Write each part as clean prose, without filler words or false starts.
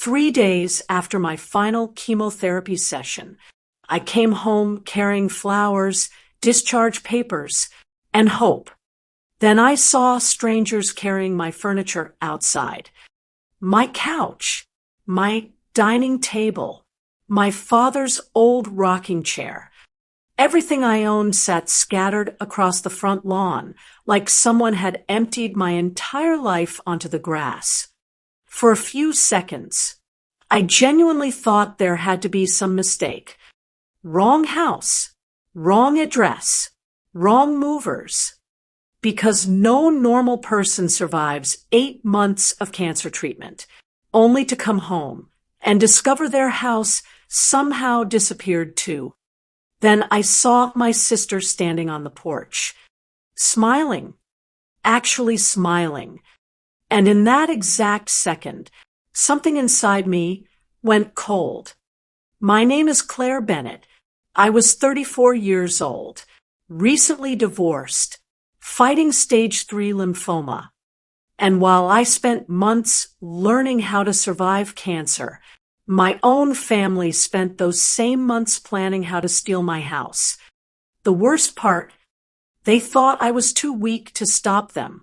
3 days after my final chemotherapy session, I came home carrying flowers, discharge papers, and hope. Then I saw strangers carrying my furniture outside. My couch, my dining table, my father's old rocking chair. Everything I owned sat scattered across the front lawn, like someone had emptied my entire life onto the grass. For a few seconds, I genuinely thought there had to be some mistake. Wrong house, wrong address, wrong movers. Because no normal person survives 8 months of cancer treatment, only to come home and discover their house somehow disappeared too. Then I saw my sister standing on the porch, smiling, actually smiling. And in that exact second, something inside me went cold. My name is Claire Bennett. I was 34 years old, recently divorced, fighting stage 3 lymphoma. And while I spent months learning how to survive cancer, my own family spent those same months planning how to steal my house. The worst part, they thought I was too weak to stop them.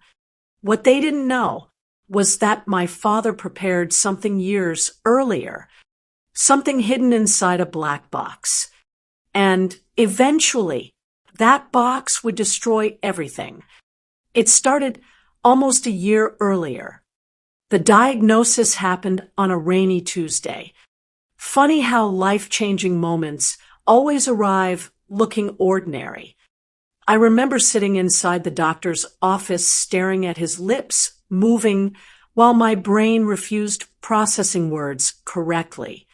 What they didn't know was that my father prepared something years earlier, something hidden inside a black box. And eventually, that box would destroy everything. It started almost a year earlier. The diagnosis happened on a rainy Tuesday. Funny how life-changing moments always arrive looking ordinary. I remember sitting inside the doctor's office staring at his lips moving while my brain refused processing words correctly.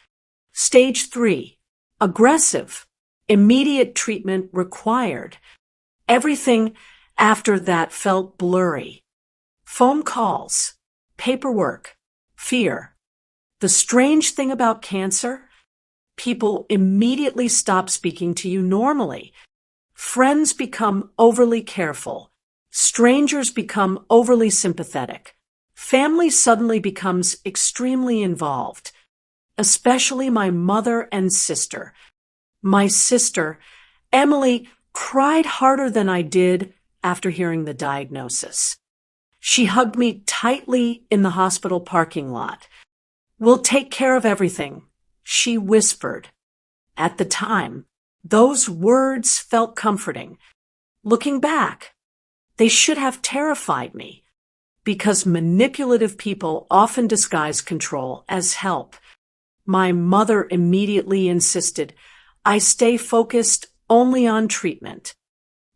Stage 3, aggressive, immediate treatment required. Everything after that felt blurry. Phone calls, paperwork, fear. The strange thing about cancer, people immediately stop speaking to you normally. Friends become overly careful. Strangers become overly sympathetic. Family suddenly becomes extremely involved, especially my mother and sister. My sister, Emily, cried harder than I did after hearing the diagnosis. She hugged me tightly in the hospital parking lot. "We'll take care of everything," she whispered. At the time, those words felt comforting. Looking back, they should have terrified me, because manipulative people often disguise control as help. My mother immediately insisted I stay focused only on treatment.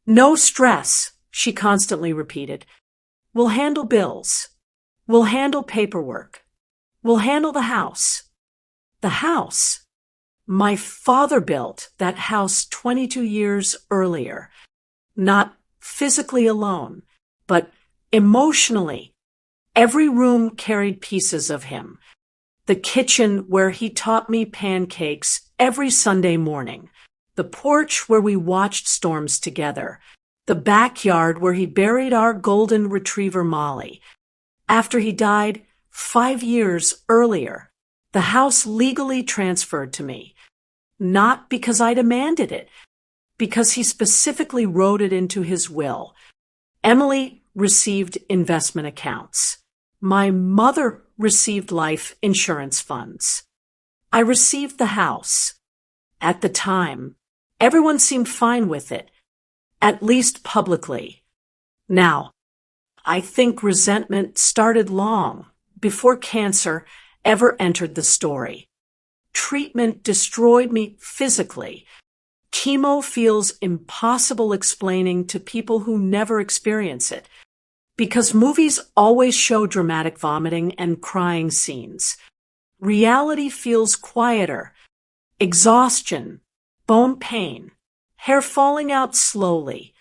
"No stress," she constantly repeated. "We'll handle bills. We'll handle paperwork. We'll handle the house." The house. My father built that house 22 years earlier. Not physically alone, but emotionally. Every room carried pieces of him. The kitchen where he taught me pancakes every Sunday morning. The porch where we watched storms together. The backyard where he buried our golden retriever Molly. After he died 5 years earlier, the house legally transferred to me. Not because I demanded it, because he specifically wrote it into his will. Emily received investment accounts. My mother received life insurance funds. I received the house. At the time, everyone seemed fine with it, at least publicly. Now, I think resentment started long before cancer ever entered the story. Treatment destroyed me physically. Chemo feels impossible explaining to people who never experience it, because movies always show dramatic vomiting and crying scenes. Reality feels quieter. Exhaustion, bone pain, hair falling out slowly,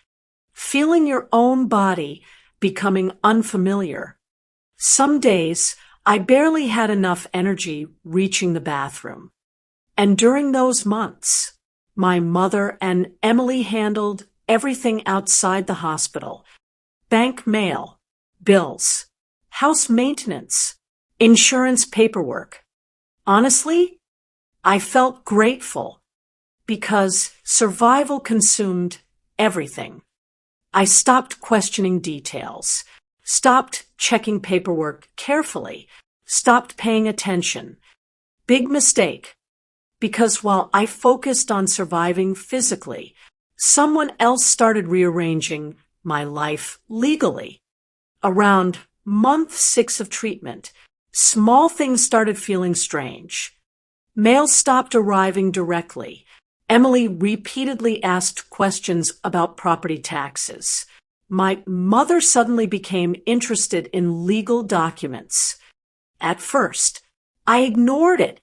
feeling your own body becoming unfamiliar. Some days, I barely had enough energy reaching the bathroom. And during those months, my mother and Emily handled everything outside the hospital. Bank mail, bills, house maintenance, insurance paperwork. Honestly, I felt grateful because survival consumed everything. I stopped questioning details, stopped checking paperwork carefully, stopped paying attention. Big mistake, because while I focused on surviving physically, someone else started rearranging my life legally. Around month 6 of treatment, small things started feeling strange. Mail stopped arriving directly. Emily repeatedly asked questions about property taxes. My mother suddenly became interested in legal documents. At first, I ignored it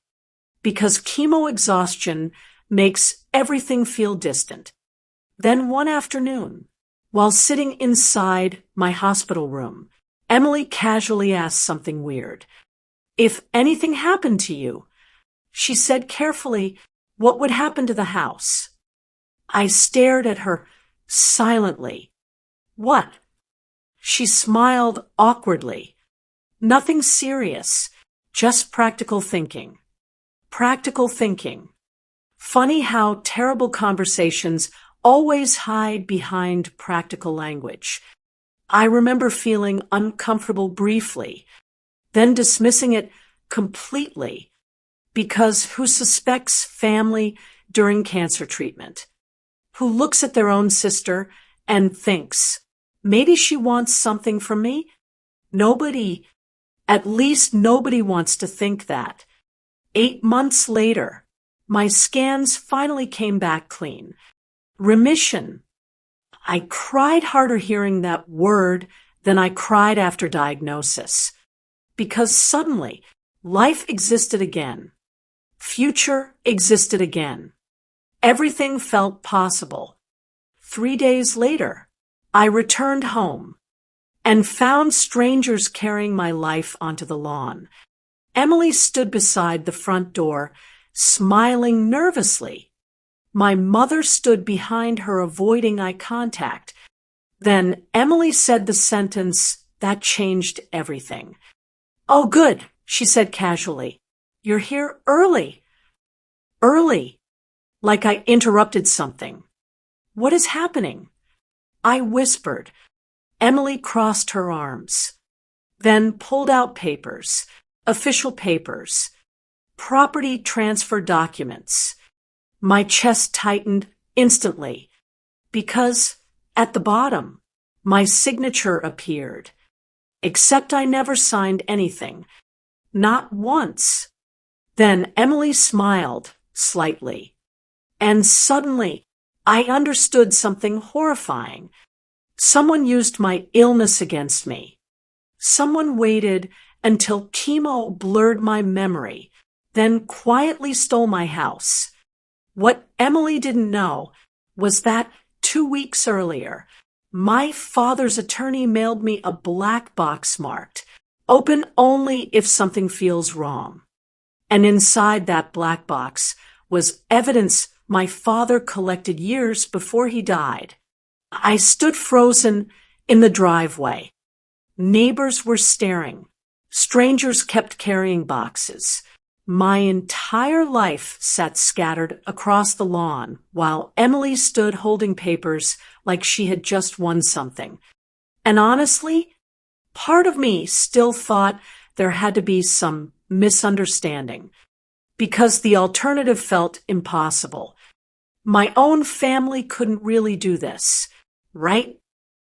because chemo exhaustion makes everything feel distant. Then one afternoon, while sitting inside my hospital room, Emily casually asked something weird. "If anything happened to you," she said carefully, "what would happen to the house?" I stared at her silently. "What?" She smiled awkwardly. "Nothing serious, just practical thinking." Practical thinking. Funny how terrible conversations always hide behind practical language. I remember feeling uncomfortable briefly, then dismissing it completely, because who suspects family during cancer treatment? Who looks at their own sister and thinks, maybe she wants something from me? Nobody, at least nobody wants to think that. 8 months later, my scans finally came back clean. Remission. I cried harder hearing that word than I cried after diagnosis, because suddenly life existed again. Future existed again. Everything felt possible. 3 days later, I returned home and found strangers carrying my life onto the lawn. Emily stood beside the front door, smiling nervously. My mother stood behind her, avoiding eye contact. Then Emily said the sentence that changed everything. "Oh, good," she said casually. "You're here early." Early, like I interrupted something. "What is happening?" I whispered. Emily crossed her arms, then pulled out papers, official papers, property transfer documents. My chest tightened instantly because at the bottom, my signature appeared. Except I never signed anything. Not once. Then Emily smiled slightly. And suddenly, I understood something horrifying. Someone used my illness against me. Someone waited until chemo blurred my memory, then quietly stole my house. What Emily didn't know was that 2 weeks earlier, my father's attorney mailed me a black box marked, "Open only if something feels wrong." And inside that black box was evidence my father collected years before he died. I stood frozen in the driveway. Neighbors were staring. Strangers kept carrying boxes. My entire life sat scattered across the lawn while Emily stood holding papers like she had just won something. And honestly, part of me still thought there had to be some misunderstanding because the alternative felt impossible. My own family couldn't really do this, right?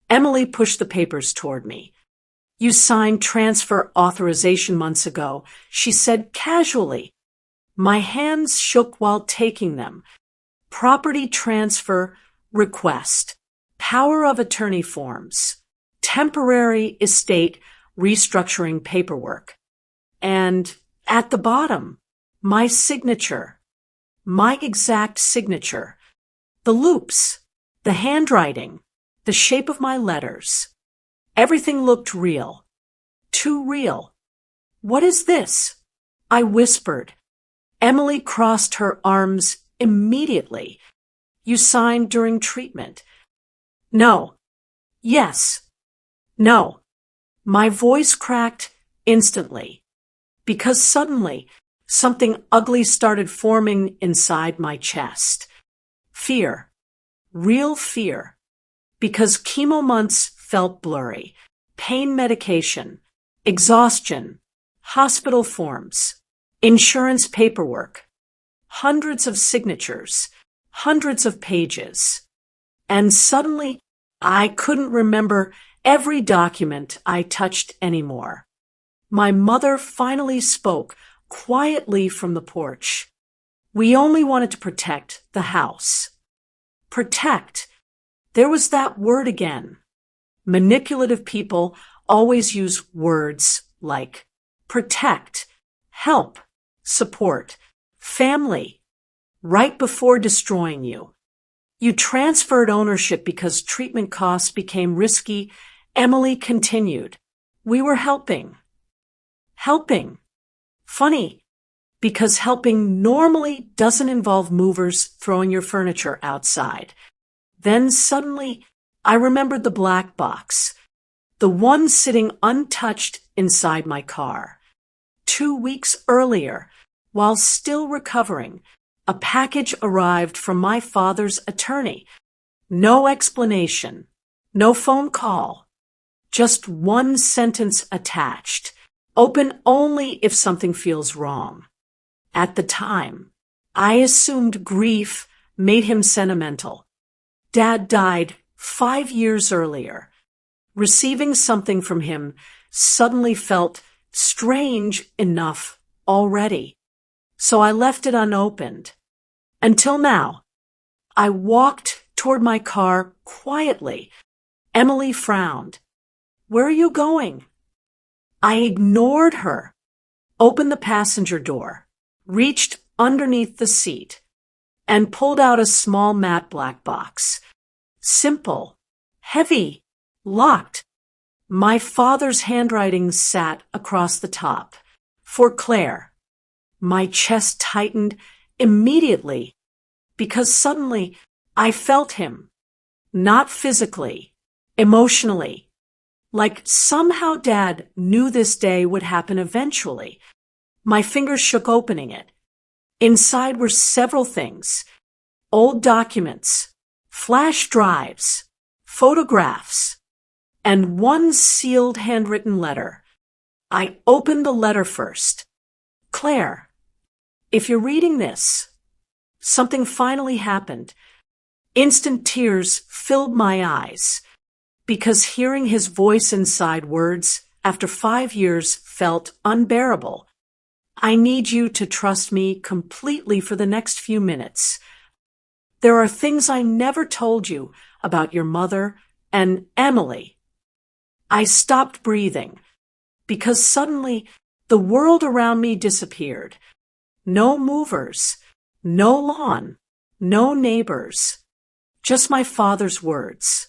Emily pushed the papers toward me. "You signed transfer authorization months ago," she said casually. My hands shook while taking them. "Property transfer request, power of attorney forms, temporary estate restructuring paperwork." And at the bottom, my signature, my exact signature, the loops, the handwriting, the shape of my letters. Everything looked real. Too real. "What is this?" I whispered. Emily crossed her arms immediately. "You signed during treatment." "No." "Yes." "No." My voice cracked instantly because suddenly something ugly started forming inside my chest. Fear. Real fear. Because chemo months felt blurry. Pain medication. Exhaustion. Hospital forms. Insurance paperwork. Hundreds of signatures. Hundreds of pages. And suddenly, I couldn't remember every document I touched anymore. My mother finally spoke quietly from the porch. We only wanted to protect the house. Protect. There was that word again. Manipulative people always use words like protect, help, support, family, right before destroying you. You transferred ownership because treatment costs became risky. Emily continued. We were helping. Helping. Funny, because helping normally doesn't involve movers throwing your furniture outside. Then suddenly, I remembered the black box, the one sitting untouched inside my car. 2 weeks earlier, while still recovering, a package arrived from my father's attorney. No explanation, no phone call, just one sentence attached. Open only if something feels wrong. At the time, I assumed grief made him sentimental. Dad died 5 years earlier. Receiving something from him suddenly felt strange enough already. So I left it unopened. Until now, I walked toward my car quietly. Emily frowned. Where are you going? I ignored her, opened the passenger door, reached underneath the seat, and pulled out a small matte black box. Simple, heavy, locked. My father's handwriting sat across the top. For Claire. My chest tightened immediately because suddenly I felt him. Not physically, emotionally. Like somehow Dad knew this day would happen eventually. My fingers shook opening it. Inside were several things. Old documents, flash drives, photographs, and one sealed handwritten letter. I opened the letter first. Claire, if you're reading this, something finally happened. Instant tears filled my eyes. Because hearing his voice inside words after 5 years felt unbearable. I need you to trust me completely for the next few minutes. There are things I never told you about your mother and Emily. I stopped breathing because suddenly the world around me disappeared. No movers, no lawn, no neighbors, just my father's words.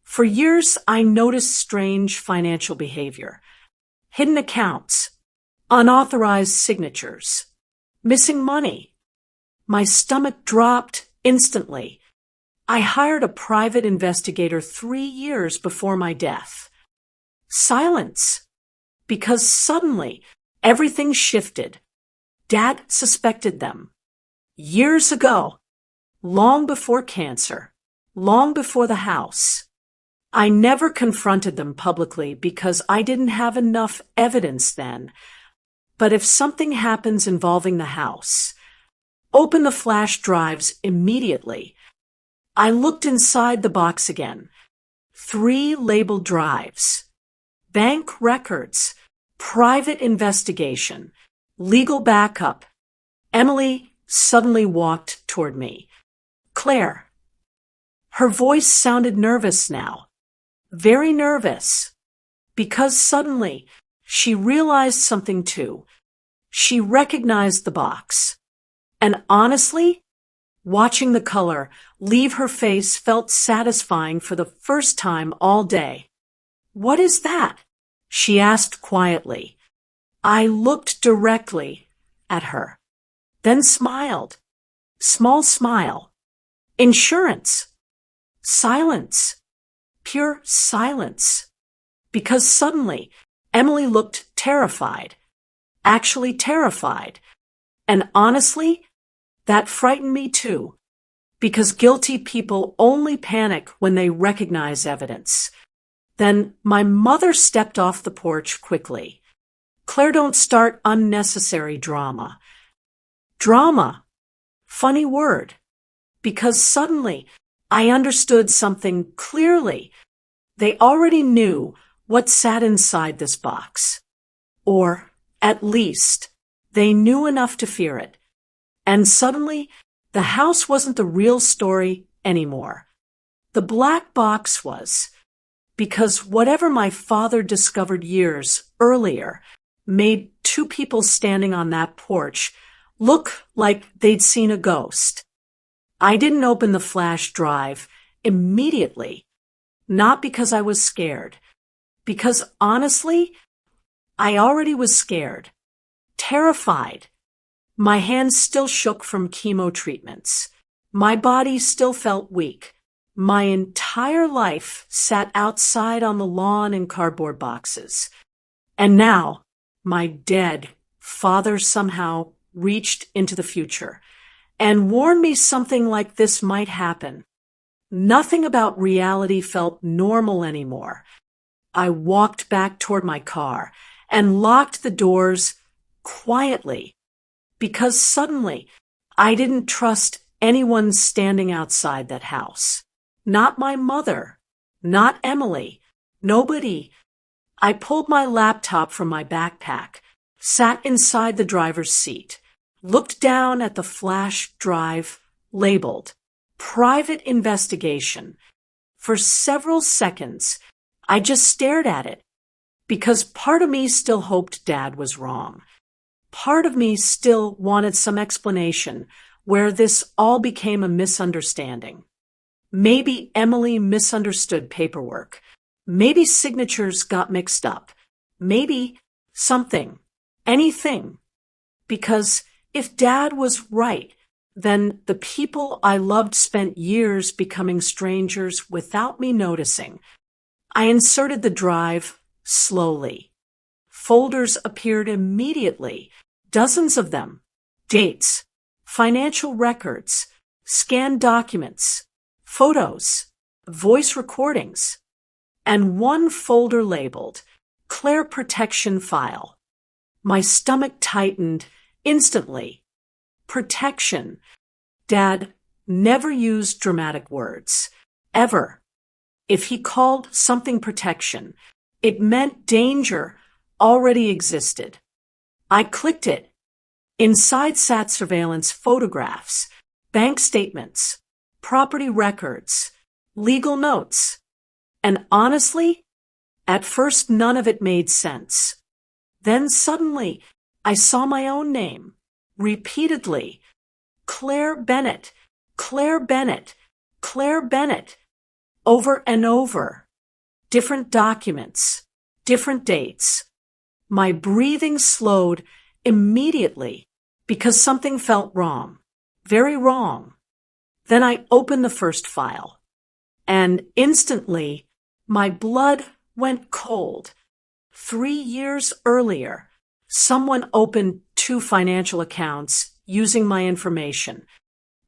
For years, I noticed strange financial behavior. Hidden accounts, unauthorized signatures, missing money. My stomach dropped instantly. I hired a private investigator 3 years before my death. Silence. Because suddenly, everything shifted. Dad suspected them. Years ago. Long before cancer. Long before the house. I never confronted them publicly because I didn't have enough evidence then. But if something happens involving the house, open the flash drives immediately. I looked inside the box again. 3 labeled drives. Bank records, private investigation, legal backup. Emily suddenly walked toward me. Claire. Her voice sounded nervous now. Very nervous, because suddenly she realized something too. She recognized the box. And honestly, watching the color leave her face felt satisfying for the first time all day. What is that? She asked quietly. I looked directly at her, then smiled. Small smile. Insurance. Silence. Pure silence. Because suddenly, Emily looked terrified. Actually terrified. And honestly, that frightened me too, because guilty people only panic when they recognize evidence. Then my mother stepped off the porch quickly. Claire, don't start unnecessary drama. Drama. Funny word. Because suddenly I understood something clearly. They already knew what sat inside this box. Or, at least, they knew enough to fear it. And suddenly, the house wasn't the real story anymore. The black box was. Because whatever my father discovered years earlier made two people standing on that porch look like they'd seen a ghost. I didn't open the flash drive immediately, not because I was scared, because honestly, I already was scared, terrified. My hands still shook from chemo treatments. My body still felt weak. My entire life sat outside on the lawn in cardboard boxes. And now, my dead father somehow reached into the future and warned me something like this might happen. Nothing about reality felt normal anymore. I walked back toward my car and locked the doors quietly, because suddenly I didn't trust anyone standing outside that house. Not my mother, not Emily, nobody. I pulled my laptop from my backpack, sat inside the driver's seat, looked down at the flash drive labeled Private Investigation. For several seconds, I just stared at it, because part of me still hoped Dad was wrong. Part of me still wanted some explanation where this all became a misunderstanding. Maybe Emily misunderstood paperwork. Maybe signatures got mixed up. Maybe something, anything. Because if Dad was right, then the people I loved spent years becoming strangers without me noticing. I inserted the drive slowly. Folders appeared immediately, dozens of them. Dates, financial records, scanned documents, photos, voice recordings, and one folder labeled Claire Protection File. My stomach tightened instantly. Protection. Dad never used dramatic words. Ever. If he called something protection, it meant danger already existed. I clicked it. Inside sat surveillance photographs, bank statements, property records, legal notes. And honestly, at first none of it made sense. Then suddenly, I saw my own name, repeatedly. Claire Bennett, Claire Bennett, Claire Bennett, over and over. Different documents, different dates. My breathing slowed immediately because something felt wrong, very wrong. Then I opened the first file, and instantly my blood went cold. 3 years earlier, someone opened 2 financial accounts using my information,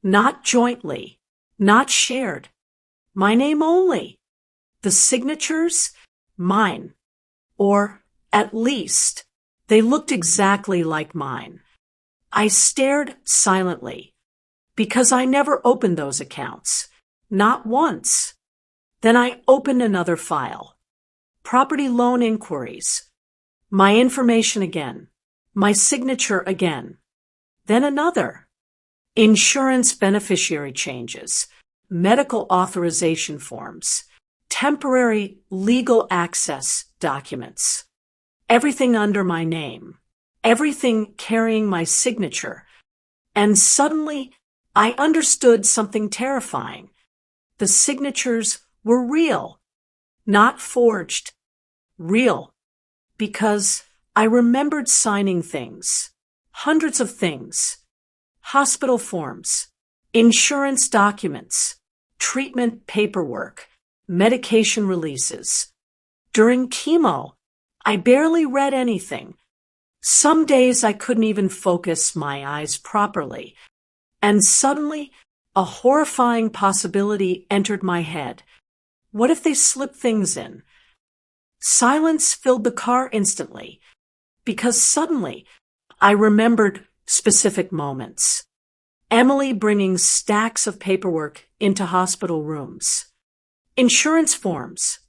not jointly, not shared. My name only. The signatures, mine. Or, at least, they looked exactly like mine. I stared silently, because I never opened those accounts. Not once. Then I opened another file. Property loan inquiries. My information again. My signature again. Then another. Insurance beneficiary changes. Medical authorization forms. Temporary legal access documents. Everything under my name. Everything carrying my signature. And suddenly, I understood something terrifying. The signatures were real, not forged. Real. Because I remembered signing things. Hundreds of things. Hospital forms. Insurance documents. Treatment paperwork. Medication releases. During chemo, I barely read anything. Some days I couldn't even focus my eyes properly. And suddenly, a horrifying possibility entered my head. What if they slipped things in? Silence filled the car instantly, because suddenly I remembered specific moments. Emily bringing stacks of paperwork into hospital rooms, insurance forms,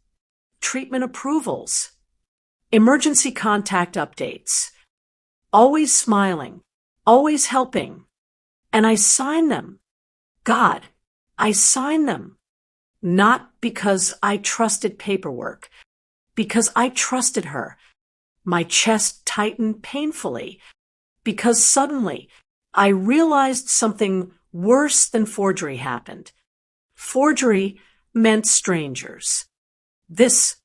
treatment approvals, emergency contact updates, always smiling, always helping. And I signed them. God, I signed them. Not because I trusted paperwork, because I trusted her. My chest tightened painfully, because suddenly I realized something worse than forgery happened. Forgery meant strangers. This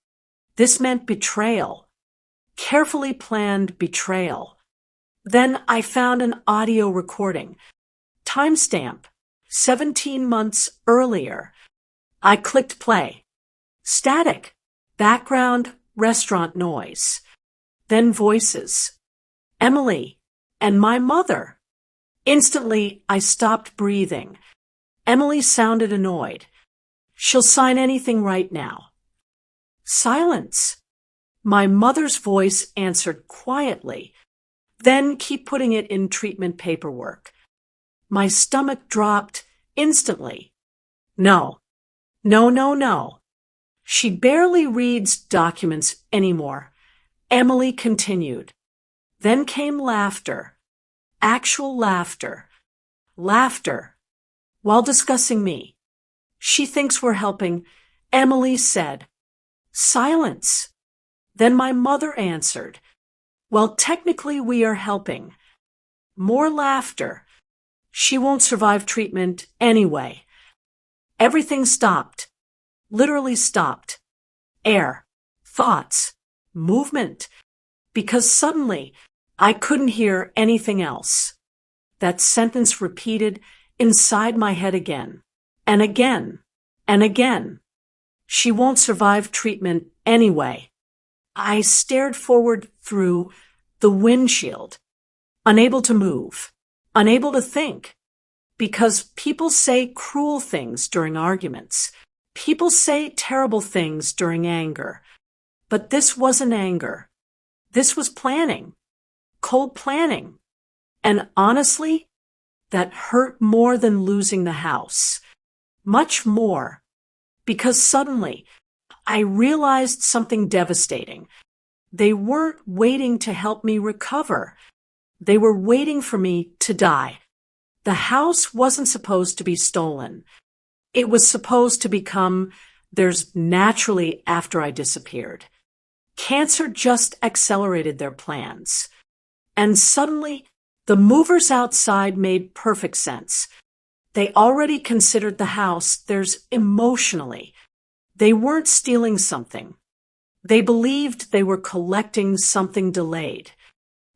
meant betrayal. Carefully planned betrayal. Then I found an audio recording. Timestamp, 17 months earlier. I clicked play. Static. Background restaurant noise. Then voices. Emily and my mother. Instantly, I stopped breathing. Emily sounded annoyed. She'll sign anything right now. Silence. My mother's voice answered quietly. Then keep putting it in treatment paperwork. My stomach dropped instantly. No. No. She barely reads documents anymore. Emily continued. Then came laughter. Actual laughter. Laughter. While discussing me. She thinks we're helping. Emily said. Silence. Then my mother answered. Well, technically we are helping. More laughter. She won't survive treatment anyway. Everything stopped. Literally stopped. Air. Thoughts. Movement. Because suddenly I couldn't hear anything else. That sentence repeated inside my head again. And again. And again. She won't survive treatment anyway. I stared forward through the windshield, unable to move, unable to think, because people say cruel things during arguments. People say terrible things during anger. But this wasn't anger. This was planning, cold planning. And honestly, that hurt more than losing the house. Much more. Because suddenly, I realized something devastating. They weren't waiting to help me recover. They were waiting for me to die. The house wasn't supposed to be stolen. It was supposed to become theirs naturally after I disappeared. Cancer just accelerated their plans. And suddenly, the movers outside made perfect sense. They already considered the house theirs emotionally. They weren't stealing something. They believed they were collecting something delayed.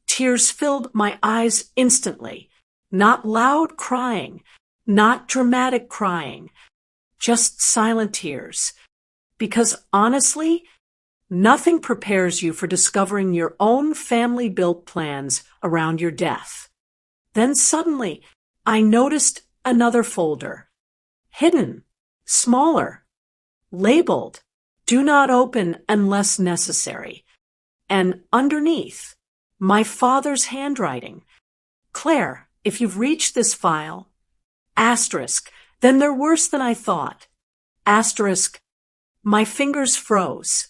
Tears filled my eyes instantly. Not loud crying, not dramatic crying, just silent tears. Because honestly, nothing prepares you for discovering your own family-built plans around your death. Then suddenly, I noticed another folder. Hidden, smaller, labeled, do not open unless necessary. And underneath, my father's handwriting. Claire, if you've reached this file, asterisk, then they're worse than I thought. Asterisk, my fingers froze.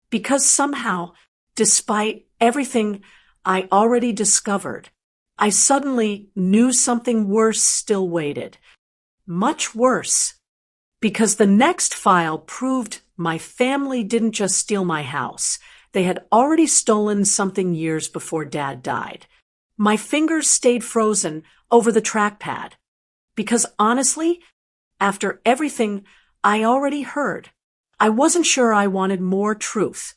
Because somehow, despite everything I already discovered, I suddenly knew something worse still waited. Much worse. Because the next file proved my family didn't just steal my house. They had already stolen something years before Dad died. My fingers stayed frozen over the trackpad. Because honestly, after everything I already heard, I wasn't sure I wanted more truth.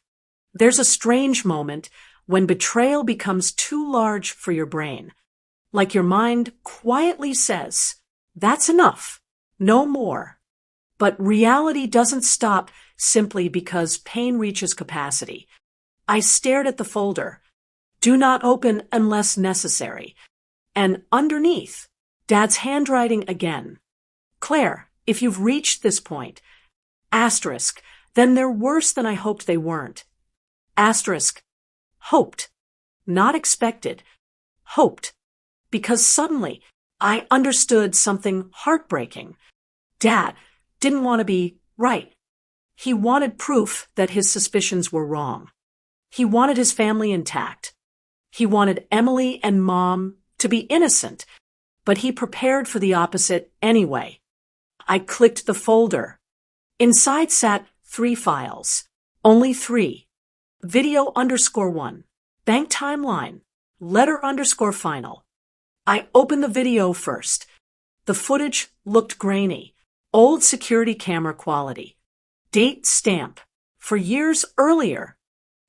There's a strange moment when betrayal becomes too large for your brain. Like your mind quietly says, that's enough, no more. But reality doesn't stop simply because pain reaches capacity. I stared at the folder. Do not open unless necessary. And underneath, Dad's handwriting again. Claire, if you've reached this point, asterisk, then they're worse than I hoped they weren't. Asterisk, hoped, not expected, hoped, because suddenly I understood something heartbreaking. Dad didn't want to be right. He wanted proof that his suspicions were wrong. He wanted his family intact. He wanted Emily and Mom to be innocent, but he prepared for the opposite anyway. I clicked the folder. Inside sat 3 files. Only 3. Video _1. Bank timeline. Letter _final. I opened the video first. The footage looked grainy. Old security camera quality. Date stamp. For years earlier.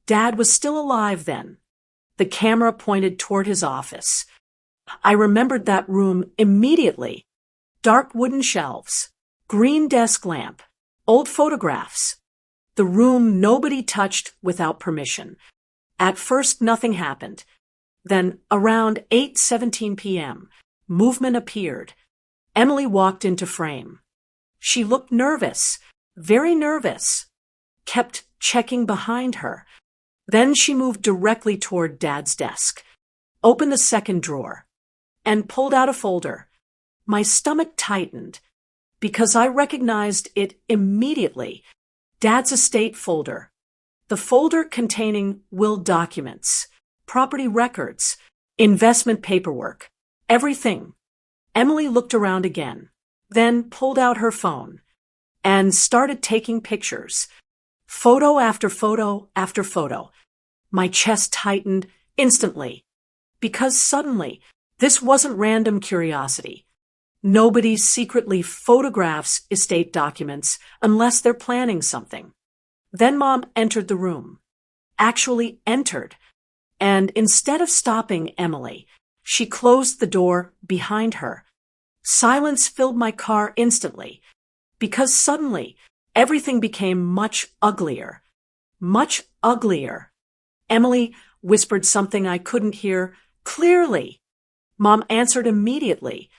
Dad was still alive then. The camera pointed toward his office. I remembered that room immediately. Dark wooden shelves. Green desk lamp. Old photographs. The room nobody touched without permission. At first nothing happened. Then, around 8:17 p.m., movement appeared. Emily walked into frame. She looked nervous, very nervous. Kept checking behind her. Then she moved directly toward Dad's desk, opened the second drawer, and pulled out a folder. My stomach tightened, because I recognized it immediately. Dad's estate folder. The folder containing will documents, property records, investment paperwork, everything. Emily looked around again, then pulled out her phone and started taking pictures. Photo after photo after photo. My chest tightened instantly, because suddenly this wasn't random curiosity. Nobody secretly photographs estate documents unless they're planning something. Then Mom entered the room. Actually entered. And instead of stopping Emily, she closed the door behind her. Silence filled my car instantly, because suddenly everything became much uglier. Much uglier. Emily whispered something I couldn't hear clearly. Mom answered immediately.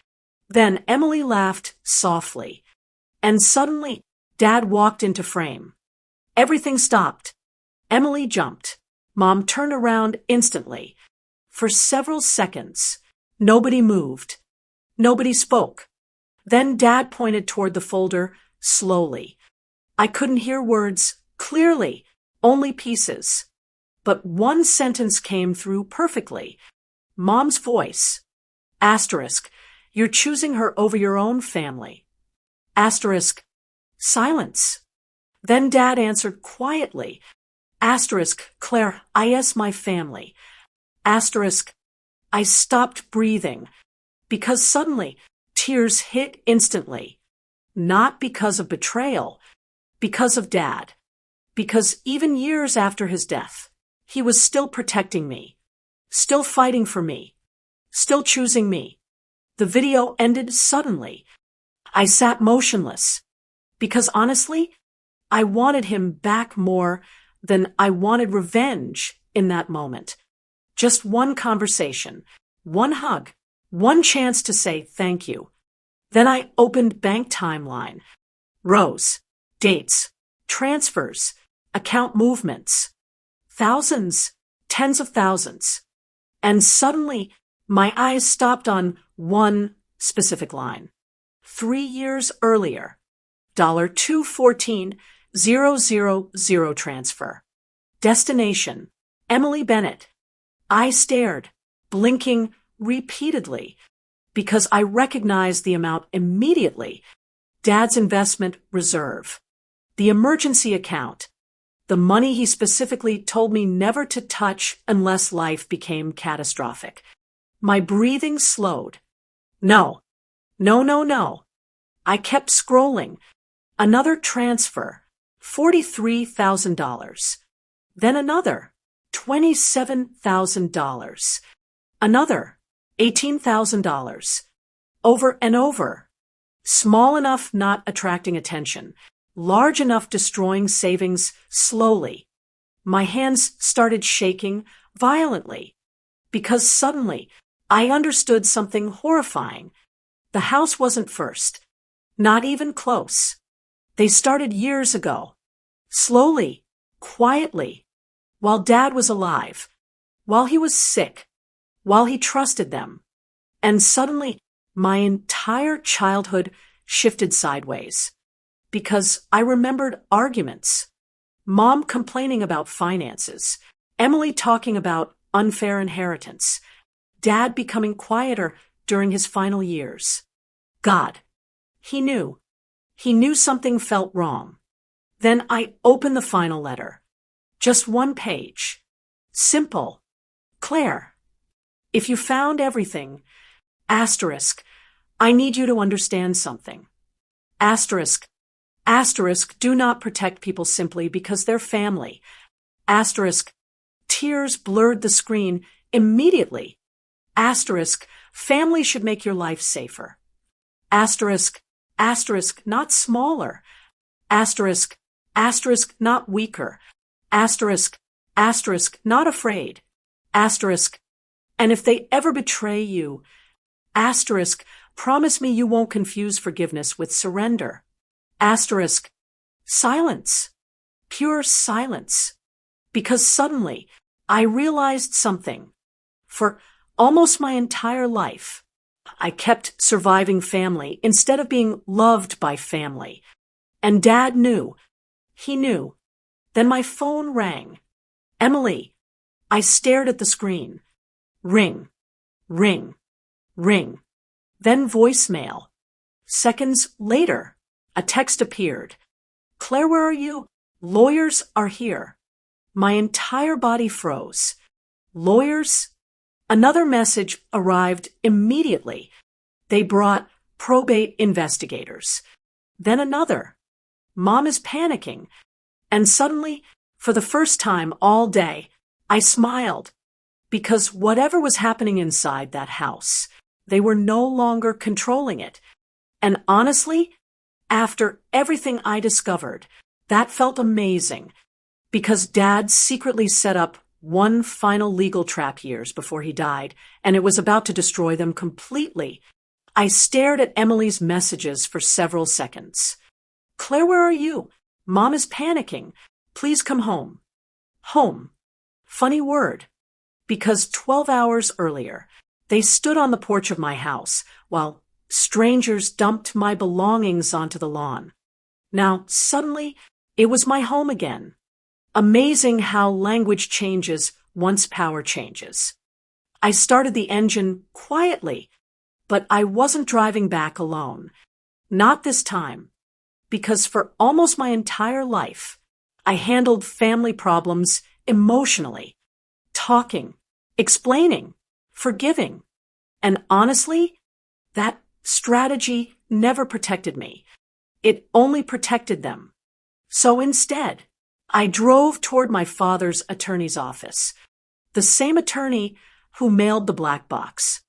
Then Emily laughed softly. And suddenly, Dad walked into frame. Everything stopped. Emily jumped. Mom turned around instantly. For several seconds, nobody moved. Nobody spoke. Then Dad pointed toward the folder slowly. I couldn't hear words clearly, only pieces. But one sentence came through perfectly. Mom's voice. Asterisk. You're choosing her over your own family. Asterisk. Silence. Then Dad answered quietly. Asterisk. Claire, my family. Asterisk. I stopped breathing, because suddenly tears hit instantly. Not because of betrayal, because of Dad. Because even years after his death, he was still protecting me, still fighting for me, still choosing me. The video ended suddenly. I sat motionless, because honestly, I wanted him back more than I wanted revenge in that moment. Just one conversation, one hug, one chance to say thank you. Then I opened bank timeline, rows, dates, transfers, account movements, thousands, tens of thousands. And suddenly, my eyes stopped on one specific line. 3 years earlier, $214,000 transfer. Destination, Emily Bennett. I stared, blinking repeatedly, because I recognized the amount immediately. Dad's investment reserve, the emergency account, the money he specifically told me never to touch unless life became catastrophic. My breathing slowed. No. I kept scrolling. Another transfer, $43,000. Then another, $27,000. Another, $18,000. Over and over. Small enough not attracting attention. Large enough destroying savings slowly. My hands started shaking violently. because suddenly I understood something horrifying. The house wasn't first. Not even close. They started years ago. Slowly, quietly, while Dad was alive, while he was sick, while he trusted them. And suddenly, my entire childhood shifted sideways. Because I remembered arguments. Mom complaining about finances. Emily talking about unfair inheritance. Dad becoming quieter during his final years. God. He knew. He knew something felt wrong. Then I opened the final letter. Just one page. Simple. Claire, if you found everything, asterisk, I need you to understand something. Asterisk, do not protect people simply because they're family. Asterisk, tears blurred the screen immediately. Asterisk, family should make your life safer. Asterisk, not smaller. Asterisk, not weaker. Asterisk, not afraid. Asterisk, and if they ever betray you, asterisk, promise me you won't confuse forgiveness with surrender. Asterisk, silence. Pure silence. Because suddenly, I realized something. For almost my entire life, I kept surviving family instead of being loved by family. And Dad knew. He knew. Then my phone rang. Emily. I stared at the screen. Ring. Ring. Ring. Then voicemail. Seconds later, a text appeared. Claire, where are you? Lawyers are here. My entire body froze. Lawyers? Another message arrived immediately. They brought probate investigators. Then another. Mom is panicking. And suddenly, for the first time all day, I smiled. Because whatever was happening inside that house, they were no longer controlling it. And honestly, after everything I discovered, that felt amazing. Because Dad secretly set up one final legal trap years before he died, and it was about to destroy them completely. I stared at Emily's messages for several seconds. Claire, where are you? Mom is panicking. Please come home. Home. Funny word. Because 12 hours earlier, they stood on the porch of my house while strangers dumped my belongings onto the lawn. Now, suddenly, it was my home again. Amazing how language changes once power changes. I started the engine quietly, but I wasn't driving back alone. Not this time. Because for almost my entire life, I handled family problems emotionally, talking, explaining, forgiving. And honestly, that strategy never protected me. It only protected them. So instead, I drove toward my father's attorney's office, the same attorney who mailed the black box.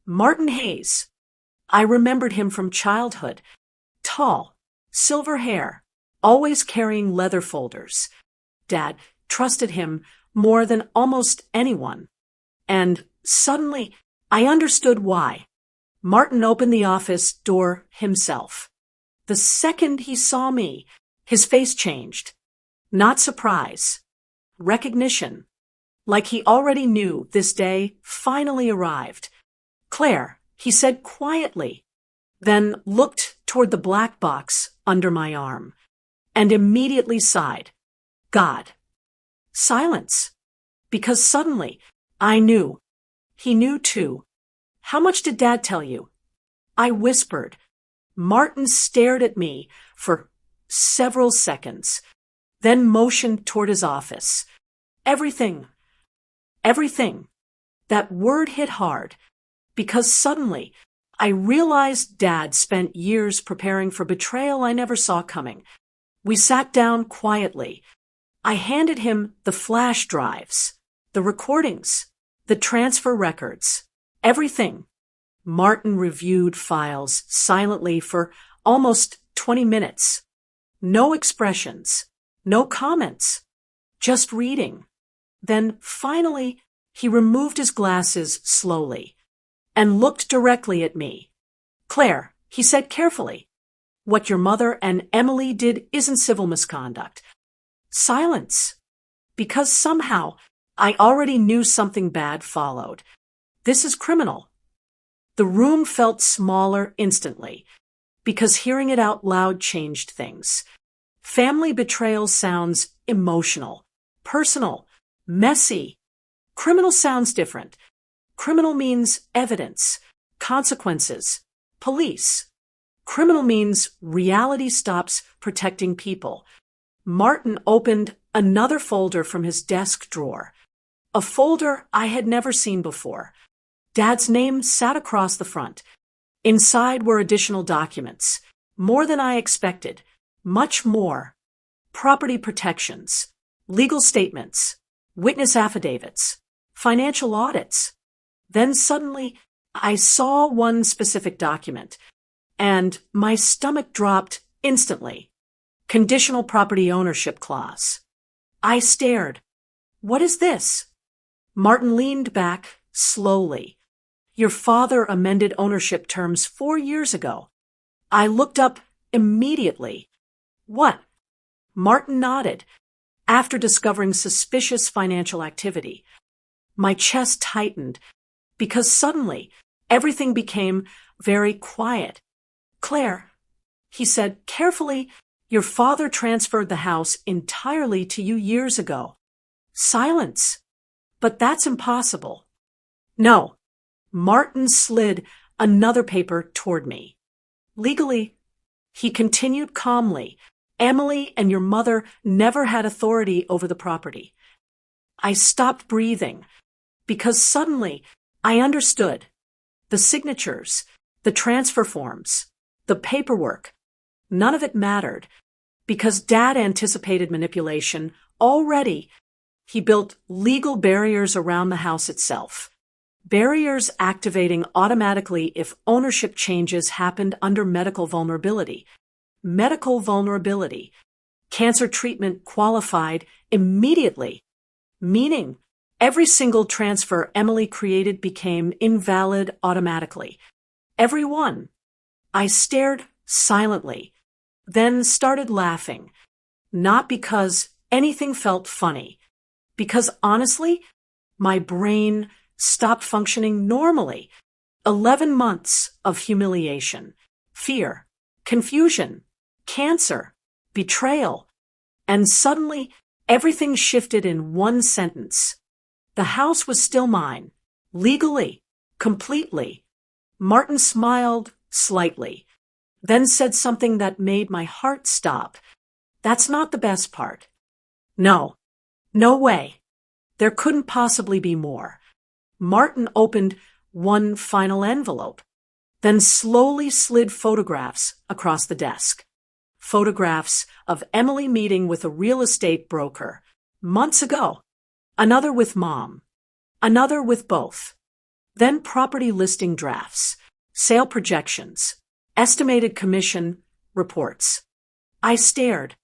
Martin Hayes. I remembered him from childhood. Tall, silver hair, always carrying leather folders. Dad trusted him more than almost anyone. And suddenly, I understood why. Martin opened the office door himself. The second he saw me, his face changed. Not surprise. Recognition. Like he already knew this day finally arrived. Claire, he said quietly, then looked toward the black box under my arm, and immediately sighed. God. Silence. Because suddenly, I knew. He knew too. How much did Dad tell you? I whispered. Martin stared at me for several seconds, then motioned toward his office. Everything. Everything. That word hit hard, because suddenly I realized Dad spent years preparing for betrayal I never saw coming. We sat down quietly. I handed him the flash drives, the recordings, the transfer records, everything. Martin reviewed files silently for almost 20 minutes. No expressions, no comments, just reading. Then finally, He removed his glasses slowly and looked directly at me. "Claire," he said carefully, "what your mother and Emily did isn't civil misconduct." Silence. Because somehow I already knew something bad followed. "This is criminal." The room felt smaller instantly, because hearing it out loud changed things. Family betrayal sounds emotional, personal, messy. Criminal sounds different. Criminal means evidence, consequences, police. Criminal means reality stops protecting people. Martin opened another folder from his desk drawer. A folder I had never seen before. Dad's name sat across the front. Inside were additional documents. More than I expected. Much more. Property protections. Legal statements. Witness affidavits. Financial audits. Then suddenly, I saw one specific document, and my stomach dropped instantly. Conditional property ownership clause. I stared. "What is this?" Martin leaned back slowly. "Your father amended ownership terms 4 years ago." I looked up immediately. "What?" Martin nodded, after discovering suspicious financial activity. My chest tightened, because suddenly everything became very quiet. "Claire," he said carefully, "your father transferred the house entirely to you years ago." Silence. "But that's impossible." "No." Martin slid another paper toward me. "Legally," he continued calmly, "Emily and your mother never had authority over the property." I stopped breathing, because suddenly I understood. The signatures, the transfer forms, the paperwork, none of it mattered, because Dad anticipated manipulation already. He built legal barriers around the house itself. Barriers activating automatically if ownership changes happened under medical vulnerability. Medical vulnerability. Cancer treatment qualified immediately, meaning every single transfer Emily created became invalid automatically. Every one. I stared silently, then started laughing. Not because anything felt funny, because honestly, my brain stopped functioning normally. 11 months of humiliation, fear, confusion, cancer, betrayal, and suddenly everything shifted in one sentence. The house was still mine, legally, completely. Martin smiled slightly, then said something that made my heart stop. "That's not the best part." "No, no way. There couldn't possibly be more." Martin opened one final envelope, then slowly slid photographs across the desk. Photographs of Emily meeting with a real estate broker months ago, another with Mom, another with both. Then property listing drafts, sale projections, estimated commission reports. I stared,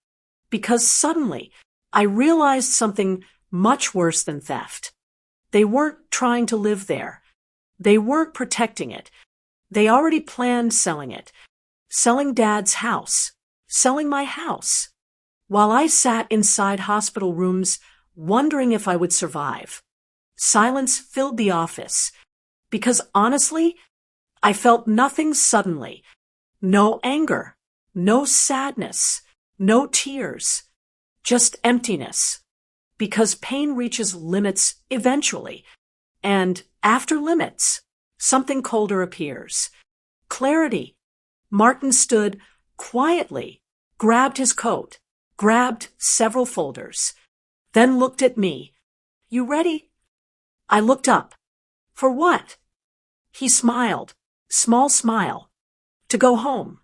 because suddenly I realized something much worse than theft. They weren't trying to live there. They weren't protecting it. They already planned selling it. Selling Dad's house. Selling my house. While I sat inside hospital rooms, wondering if I would survive. Silence filled the office. Because honestly, I felt nothing suddenly. No anger. No sadness. No tears. Just emptiness. Because pain reaches limits eventually. And after limits, something colder appears. Clarity. Martin stood quietly, grabbed his coat, grabbed several folders, then looked at me. "You ready?" I looked up. "For what?" He smiled, small smile. "To go home."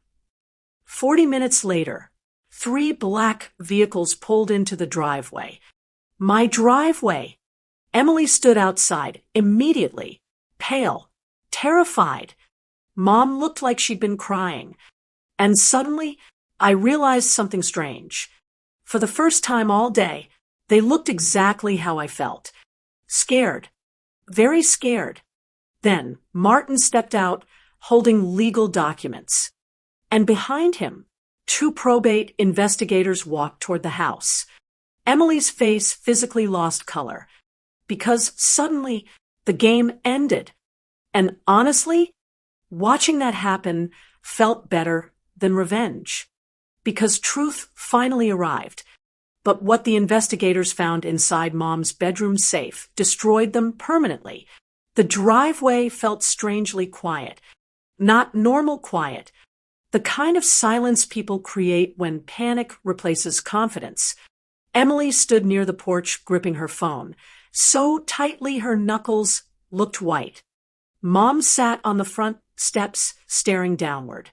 40 minutes later, 3 black vehicles pulled into the driveway. My driveway. Emily stood outside immediately, pale, terrified. Mom looked like she'd been crying. And suddenly, I realized something strange. For the first time all day, they looked exactly how I felt. Scared. very scared. Then Martin stepped out holding legal documents. And behind him, two probate investigators walked toward the house. Emily's face physically lost color because suddenly the game ended. And honestly, watching that happen felt better than revenge because truth finally arrived. But what the investigators found inside Mom's bedroom safe destroyed them permanently. The driveway felt strangely quiet, not normal quiet, the kind of silence people create when panic replaces confidence. Emily stood near the porch gripping her phone, so tightly her knuckles looked white. Mom sat on the front steps staring downward.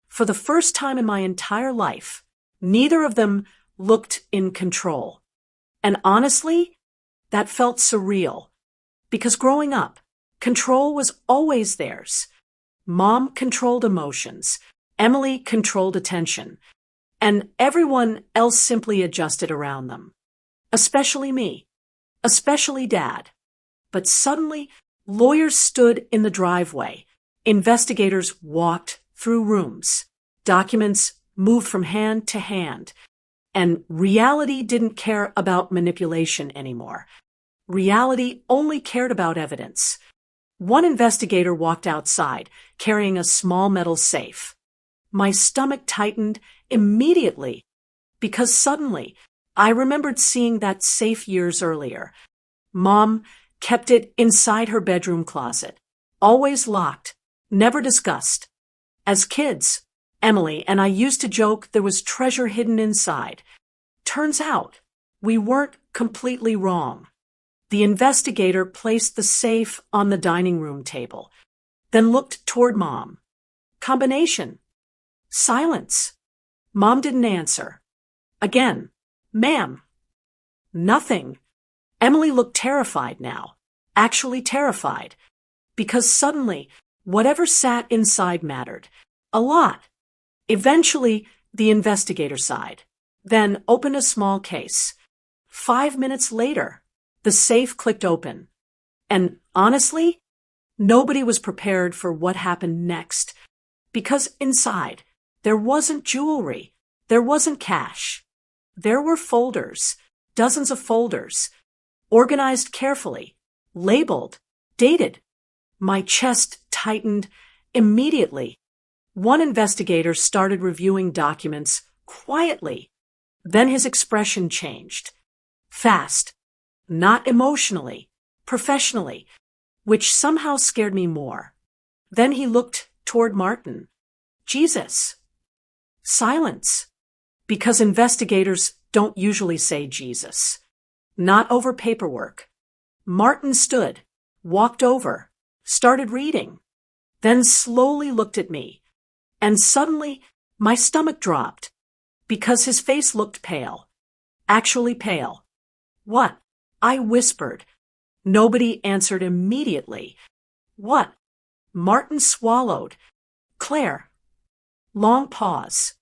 For the first time in my entire life, neither of them looked in control. And honestly, that felt surreal. Because growing up, control was always theirs. Mom controlled emotions. Emily controlled attention. And everyone else simply adjusted around them. Especially me. Especially Dad. But suddenly, lawyers stood in the driveway. Investigators walked through rooms. Documents moved from hand to hand. And reality didn't care about manipulation anymore. Reality only cared about evidence. One investigator walked outside, carrying a small metal safe. My stomach tightened immediately, because suddenly I remembered seeing that safe years earlier. Mom kept it inside her bedroom closet, always locked, never discussed. As kids, Emily and I used to joke there was treasure hidden inside. Turns out, we weren't completely wrong. The investigator placed the safe on the dining room table, then looked toward Mom. Combination. Silence. Mom didn't answer. Again. Ma'am. Nothing. Emily looked terrified now. Actually terrified. Because suddenly, whatever sat inside mattered. A lot. Eventually, the investigator sighed, then opened a small case. 5 minutes later, the safe clicked open. And honestly, nobody was prepared for what happened next. Because inside, there wasn't jewelry. There wasn't cash. There were folders, dozens of folders, organized carefully, labeled, dated. My chest tightened immediately. One investigator started reviewing documents quietly. Then his expression changed. Fast. Not emotionally, professionally, which somehow scared me more. Then he looked toward Martin. Jesus. Silence. Because investigators don't usually say Jesus. Not over paperwork. Martin stood, walked over, started reading, then slowly looked at me. And suddenly, my stomach dropped, because his face looked pale. Actually pale. What? I whispered. Nobody answered immediately. What? Martin swallowed. Claire. Long pause.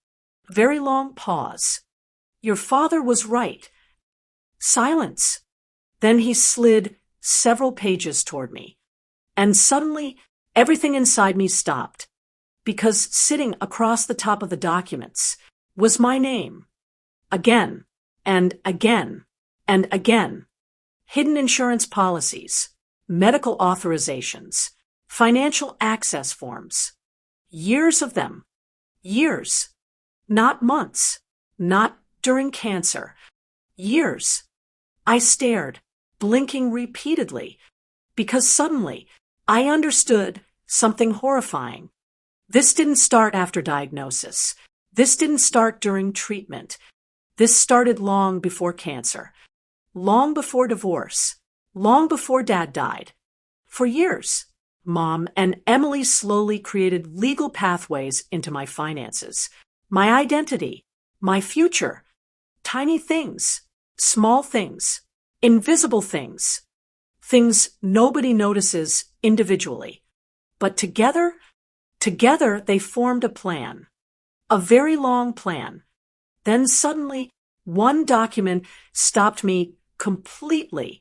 Very long pause. Your father was right. Silence. Then he slid several pages toward me. And suddenly, everything inside me stopped. Because sitting across the top of the documents was my name. Again, and again, and again. Hidden insurance policies, medical authorizations, financial access forms. Years of them. Years. Not months. Not during cancer. Years. I stared, blinking repeatedly, because suddenly I understood something horrifying. This didn't start after diagnosis. This didn't start during treatment. This started long before cancer. Long before divorce. Long before Dad died. For years, Mom and Emily slowly created legal pathways into my finances, my identity, my future. Tiny things, small things, invisible things, things nobody notices individually. But together they formed a plan, a very long plan. Then suddenly, one document stopped me completely.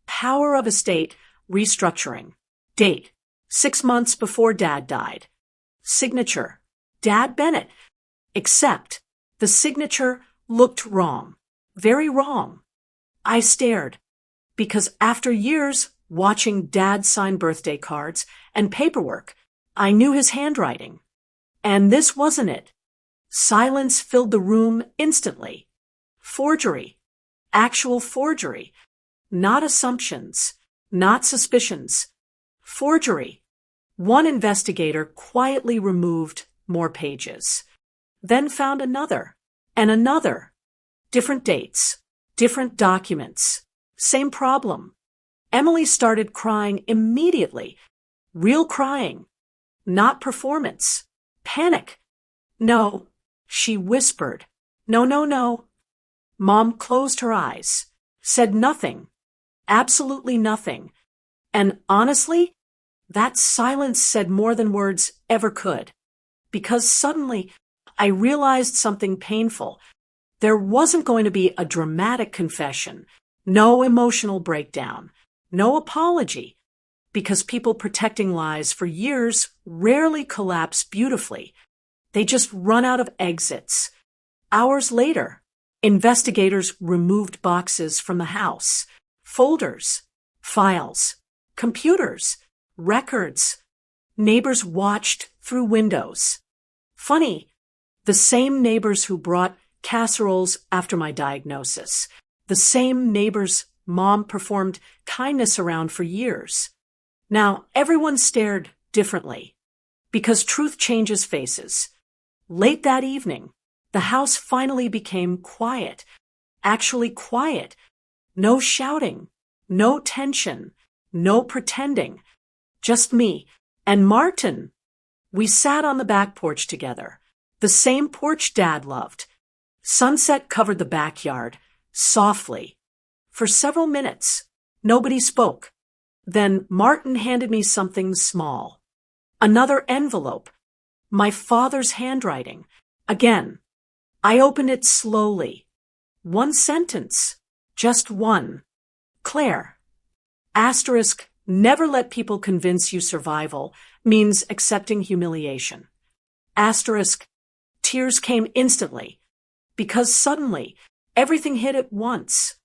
Power of estate Restructuring. Date: 6 months before Dad died. Signature: Dad Bennett. Except the signature looked wrong. Very wrong. I stared, because after years watching Dad sign birthday cards and paperwork, I knew his handwriting. And this wasn't it. Silence filled the room instantly. Forgery. Actual forgery. Not assumptions. Not suspicions. Forgery. One investigator quietly removed more pages, then found another, and another. Different dates, different documents, same problem. Emily started crying immediately. Real crying, not performance. Panic. No, she whispered. No, no, no. Mom closed her eyes, said nothing, absolutely nothing. And honestly, that silence said more than words ever could. Because suddenly, I realized something painful. There wasn't going to be a dramatic confession, no emotional breakdown, no apology, because people protecting lies for years rarely collapse beautifully. They just run out of exits. Hours later, investigators removed boxes from the house, folders, files, computers, records. Neighbors watched through windows. Funny, the same neighbors who brought casseroles after my diagnosis, the same neighbors Mom performed kindness around for years. Now, everyone stared differently, because truth changes faces. Late that evening, the house finally became quiet. Actually quiet. No shouting, no tension, no pretending. Just me and Martin. We sat on the back porch together, the same porch Dad loved. Sunset covered the backyard, softly. For several minutes, nobody spoke. Then Martin handed me something small. Another envelope. My father's handwriting. Again. I opened it slowly. One sentence. Just one. Claire. Asterisk, never let people convince you survival means accepting humiliation. Asterisk, tears came instantly, because suddenly everything hit at once.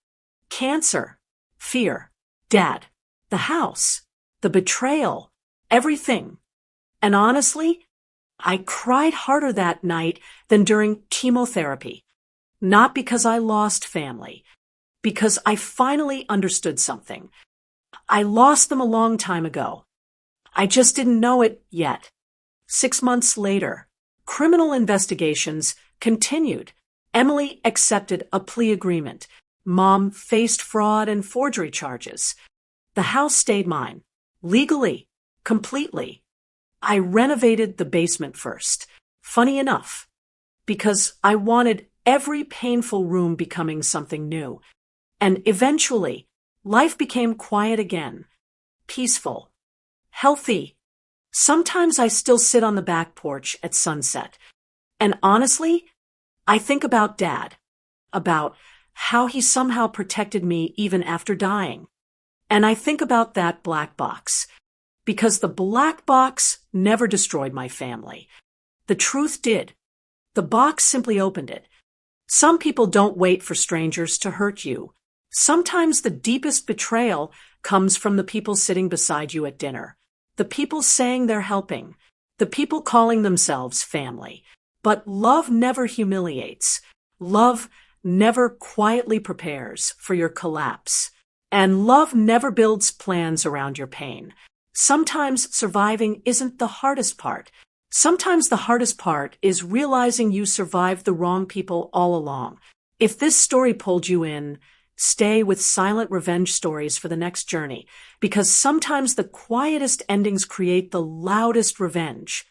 Cancer, fear, Dad, the house, the betrayal, everything. And honestly, I cried harder that night than during chemotherapy. Not because I lost family, because I finally understood something. I lost them a long time ago. I just didn't know it yet. 6 months later, criminal investigations continued. Emily accepted a plea agreement. Mom faced fraud and forgery charges. The house stayed mine. Legally. Completely. I renovated the basement first. Funny enough. Because I wanted every painful room becoming something new. And eventually, life became quiet again. Peaceful. Healthy. Sometimes I still sit on the back porch at sunset. And honestly, I think about Dad. About how he somehow protected me even after dying. And I think about that black box. Because the black box never destroyed my family. The truth did. The box simply opened it. Some people don't wait for strangers to hurt you. Sometimes the deepest betrayal comes from the people sitting beside you at dinner. The people saying they're helping. The people calling themselves family. But love never humiliates. Love never quietly prepares for your collapse. And love never builds plans around your pain. Sometimes surviving isn't the hardest part. Sometimes the hardest part is realizing you survived the wrong people all along. If this story pulled you in, stay with Silent Revenge Stories for the next journey, because sometimes the quietest endings create the loudest revenge.